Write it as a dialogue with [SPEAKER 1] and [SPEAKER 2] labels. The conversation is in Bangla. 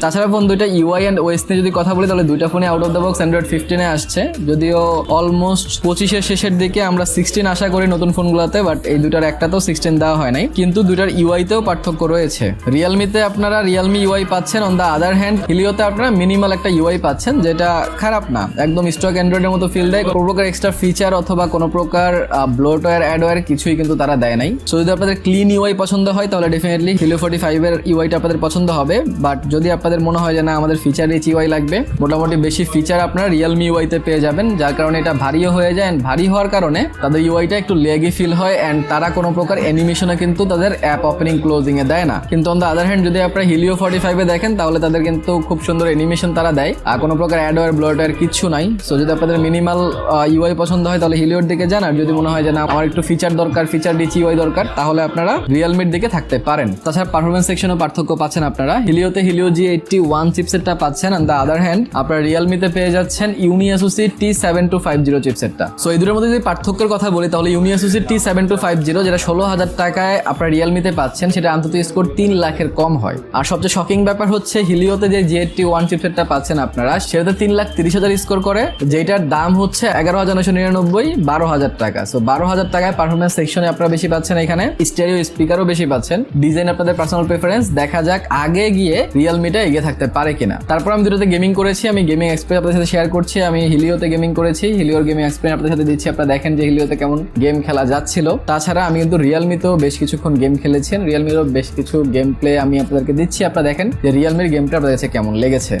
[SPEAKER 1] তাছাড়া ফোন দুইটা ইউআই এন্ড ওএস নিয়ে যদি কথা বলি তাহলে দুইটা ফোনে out of the box Android 15 আসছে, যদিও অলমোস্ট 25-এর শেষের দিকে আমরা 16 আশা করি নতুন ফোনগুলোতে, বাট এই দুটার একটাতেও 16 দেওয়া হয় নাই, কিন্তু দুইটার ইউআইতেও পার্থক্য রয়েছে। রিয়েলমিতে আপনারা রিয়েলমি ইউআই পাচ্ছেন, অন দ্য আদার হ্যান্ড হিলিওতে আপনারা মিনিমাল একটা ইউআই পাচ্ছেন, যেটা খারাপ না, একদম স্টক অ্যান্ড্রয়েডের মতো ফিল দেয়। কোনো প্রকার এক্সট্রা ফিচার অথবা কোনো প্রকার ব্লোটওয়্যার অ্যাডওয়্যার কিছুই কিন্তু তারা দেয় নাই। সো যদি আপনাদের ক্লিন ইউআই পছন্দ হয় তাহলে ডেফিনেটলি হিলিও 45 এর ইউআইটা আপনাদের পছন্দ হবে। বাট যদি আপনাদের মনে হয় যে না আমাদের ফিচার রিচ ইউআই লাগবে, মোটামুটি বেশি ফিচার আপনারা রিয়েলমি ইউআইতে পেয়ে যাবেন, যার কারণে এটা ভারীও হয়ে যায়। ভারী হওয়ার কারণে তাদের ইউআইটা একটু লেগি ফিল হয় অ্যান্ড তারা কোনো প্রকার অ্যানিমেশনে কিন্তু তাদের অ্যাপ ওপেনিং ক্লোজিং এ দেয় না। কিন্তু অন দ্য আদার হ্যান্ড যদি আপনারা হিলিও 45 এ দেখেন তাহলে তাদের কিন্তু খুব সুন্দর অ্যানিমেশন তারা দেয়, আর কোনো প্রকার অ্যাডওয়্যার ব্লোটওয়্যার কিছু নাই। সো যদি আপনাদের মিনিমাল ইউআই পছন্দ হয় তাহলে হিলিওর দিকে যান, আর যদি মনে হয় যে না আমার একটু ফিচার দরকার, ফিচার রিচ ইউআই দরকার, তাহলে আপনারা রিয়েলমির দিকে থাকতে পারেন। তাছাড়া পারফরমেন্স সেকশনও পার্থক্য পাচ্ছেন আপনারা। হিলিওতে হিলিও G81 চিপসেটটা পাচ্ছেন, অন দ্য আদার হ্যান্ড আপনারা রিয়েলমিতে পেয়ে যাচ্ছেন ইউনিএসওসি T7250 চিপসেটটা। সো এই দুটোর মধ্যে যদি পার্থক্যের কথা বলি তাহলে ইউনিএসওসি T7250 যেটা 16,000 টাকায় আপনারা রিয়েলমিতে পাচ্ছেন, সেটা আন্তত স্কোর 3 লাখের কম হয়। আর সবচেয়ে শকিং ব্যাপার হচ্ছে হিলিওতে যে G81 চিপসেটটা পাচ্ছেন আপনারা, সেটাতে 3,30,000 স্কোর করে, যেটার দাম হচ্ছে 11,999, 12,000 টাকা। সো 12,000 টাকায় পারফরমেন্স সেকশনে আপনারা বেশি পাচ্ছেন, এখানে স্টেরিও স্পিকারও বেশি পাচ্ছেন। ডিজাইন আপনাদের পার্সোনাল প্রেফারেন্স, দেখা যাক আগে গিয়ে রিয়েলমিটা এগিয়ে থাকতে পারে কিনা। তারপর আমি দুটোতে গেমিং করেছি, আমি গেমিং এক্সপিরিয়েন্স আপনাদের সাথে শেয়ার করছি। আমি হিলিওতে গেমিং করেছি, হিলিওর গেমিং এক্সপিরিয়েন্স আপনাদের সাথে দিচ্ছি, আপনারা দেখেন যে হিলিওতে কেমন গেম খেলা যাচ্ছিল। তাছাড়া আমি কিন্তু রিয়েলমিতেও বেশ কিছুক্ষণ গেম খেলেছেন, রিয়েলমিরও বেশ কিছু গেম প্লে আমি আপনাদেরকে দিচ্ছি, আপনারা দেখেন যে রিয়েলমির গেমটা আপনাদের কাছে কেমন লেগেছে।